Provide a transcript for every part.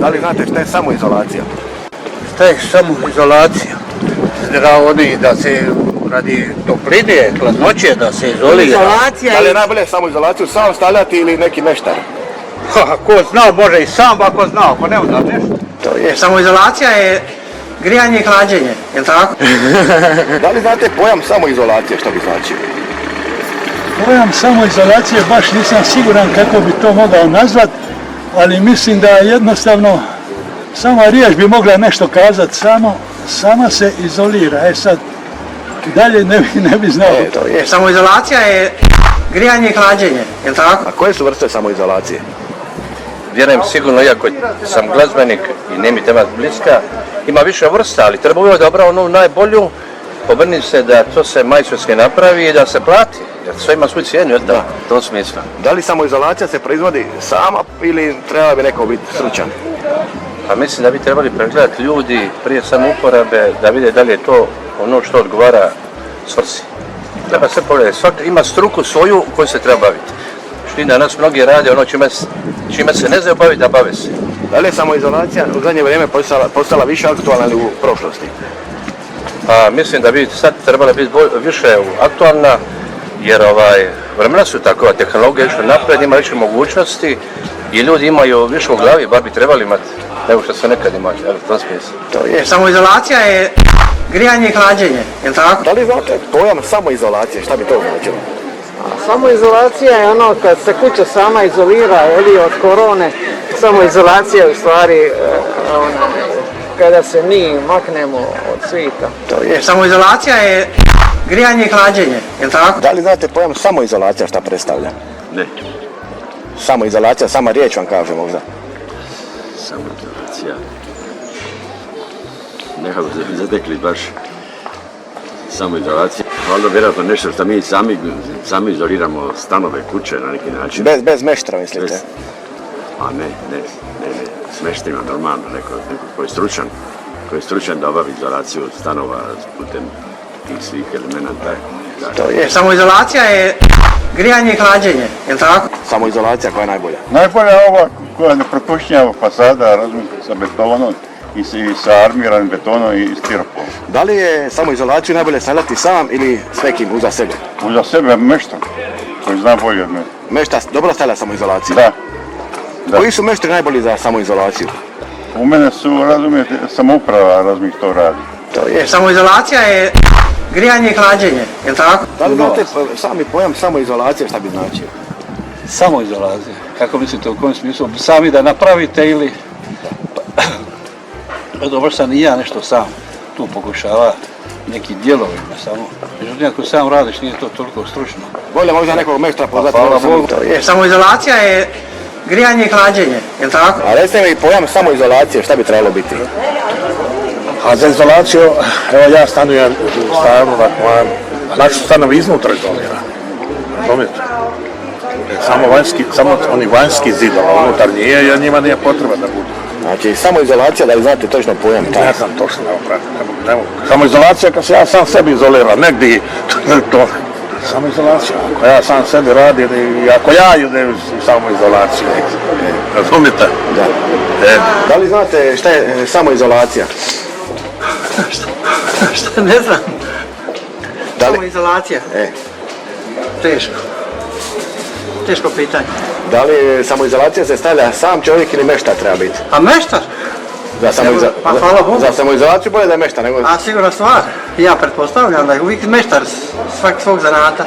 Da li znate šta je samoizolacija? Šta je samoizolacija? Oni da se radi topline, hladnoće, da se izolira. Da li je najbolje samoizolaciju sam stavljati ili neki meštar? Ko zna, može i sam, ako zna, ako ne onda nešto. To je. Samoizolacija je grijanje i hlađenje, je li tako? Da li znate pojam samoizolacije, što bi značio? Pojam samoizolacije baš nisam siguran kako bi to mogao nazvat, ali mislim da jednostavno sama riječ bi mogla nešto kazati, sama se izolira. Sad, dalje ne bi znao. To je. Samoizolacija je grijanje i hlađenje, je li tako? A koje su vrste samoizolacije? Vjerujem sigurno, iako sam glazbenik i nije mi tema bliska, ima više vrsta, ali treba uvijek da obrao onu najbolju, pobrni se da to se majstorski napravi i da se plati, jer sve ima svoju cijenu, da, to smisla. Da li samoizolacija se proizvodi sama ili treba bi neko biti stručan? Pa mislim da bi trebali pregledati ljudi prije samouporabe, da vide da li je to ono što odgovara svrsi. Treba sve pogledati, svak ima struku svoju koju se treba baviti. Što i danas mnogi rade ono čime se ne znaju baviti, da bave se. Da li je samoizolacija u zadnje vrijeme postala više aktualna ili u prošlosti? Pa mislim da bi sad trebala biti više aktualna, jer vremena su takva, tehnologija je išla napred, ima više mogućnosti i ljudi imaju više u glavi, bar bi trebali imati nego što se nekad imali, evo u tom smislu. To je. Samoizolacija je grijanje i hlađenje, je li tako? Da li znate pojam samoizolacije, šta bi to značilo? Samoizolacija je ono kad se kuća sama izolira od korone. Samoizolacija je u stvari kada se mi maknemo od svijeta. To je. Samoizolacija je grijanje i hlađenje, je li tako? Da li znate pojam samoizolacija šta predstavlja? Ne. Samoizolacija, sama riječ vam kaže možda. Samoizolacija. Nekako se zatekli baš samoizolacija. Valjda vjerojatno nešto što mi sami izoliramo stanove, kuće na neki način. Bez meštara mislite? A ne. S meštrima normalno, neko koji je stručan da obavi izolaciju stanova putem tih svih elemenata. To je. Samoizolacija je grijanje i hlađenje, je li tako? Samoizolacija koja je najbolja? Najbolja je ova koja ne propušnjava fasada, razumijete, sa betonom i sa armiranim betonom i stiropolom. Da li je samoizolaciju najbolje stavljati sam ili s nekim uza sebe? Uza sebe meštar koji zna bolje od mene. Meštar dobro stavlja samoizolaciju? Da. Koji su meštari najbolji za samoizolaciju? U mene su, razumijete, samouprava to radi. To je. Samoizolacija je grijanje i hlađenje, je li tako? Da li znate sami pojam samoizolacije šta bi značio? Samoizolacija, kako mislite u kojem smislu? Sami da napravite ili... Dobro sam i ja nešto sam tu pokušava neki dijelovima samo. Međutim, ako sam radiš nije to toliko stručno. Bolje možda nekog meštara pozvati. Hvala Bogu. Samoizolacija je grijanje i hlađenje, je li tako? A recite mi pojam samoizolacije, šta bi trebalo biti? A za izolaciju, evo ja stanujem u stanu, našu stanovi iznutra izolira. Razumijete? Samo oni vanjski zidovi, unutar nije, jer njima nije potreba da budu. Znači, samoizolacija, da li znate točno pojam? Ne znam točno, ne mogu. Samoizolacija kad se ja sam sebi izoliram, negdje to. Samoizolacija, ako ja sam sebi radim i ako ja idem u samoizolaciju. Razumite? Da. Da li znate šta je samoizolacija? Šta ne znam. Samoizolacija? Teško pitanje. Da li samoizolacija se stavlja sam čovjek ili meštar treba biti? A meštar? Pa hvala Bogu. Za samoizolaciju bolje da je meštar nego... A sigurna stvar. Ja pretpostavljam da je uvijek meštar svog zanata.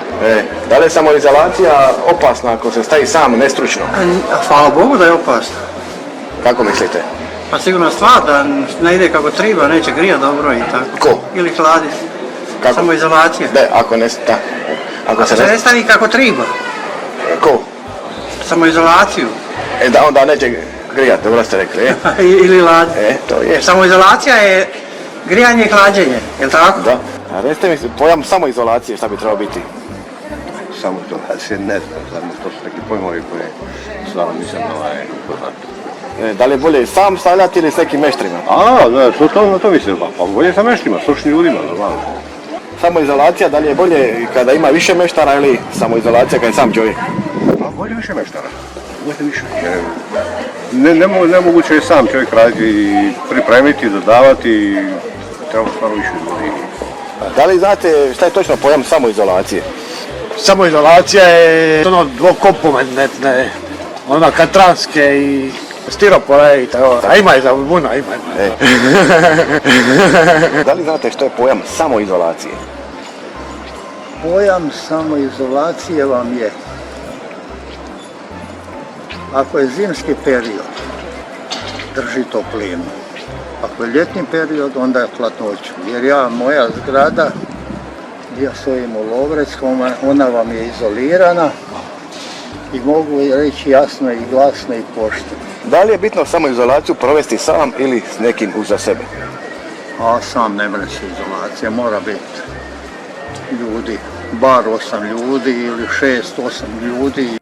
Da li je samoizolacija opasna ako se stavi sam nestručno? Hvala Bogu da je opasna. Kako mislite? Pa sigurna stvar da ne ide kako treba, neće grijati dobro i tako. Ko? Ili hladiti. Kako? Samoizolacija. Ne, ako ne... Da. Ako se ne stavi kako treba. Ko? Samoizolaciju. Da onda neće grijati, dobro ste rekli, Ili hladiti. To je. Samoizolacija je grijanje i hlađenje, je li tako? Da. A recite mi pojam samoizolacije, šta bi trebalo biti? Samoizolacije ne znam, to su neki pojmovi koje stvarno nisam upoznat. Da li je bolje sam stavljati ili s nekim meštrima? Na to mislim, pa bolje sa meštrima, stručnim ljudima, normalno. Samoizolacija, da li je bolje kada ima više meštara ili samoizolacija kada je sam čovjek? Pa bolje više meštara, bolje više, jer Nemoguće je sam čovjek raditi i pripremiti, dodavati i treba stvarno više ljudi. Da li znate šta je točno pojam samoizolacije? Samoizolacija je ono dvokomponentne, ona katranske i stiropora i tako. A ima i za buna, ima. Da li znate što je pojam samoizolacije? Pojam samoizolacije vam je, ako je zimski period, drži toplinu. Ako je ljetni period, onda je hladnoću. Jer moja zgrada, gdje ja stojim u Lovreckom, ona vam je izolirana i mogu reći jasno i glasno i pošteno. Da li je bitno samoizolaciju provesti sam ili s nekim uza sebe? A sam ne mre se izolacija, mora biti ljudi, bar 8 ljudi ili 6-8 ljudi.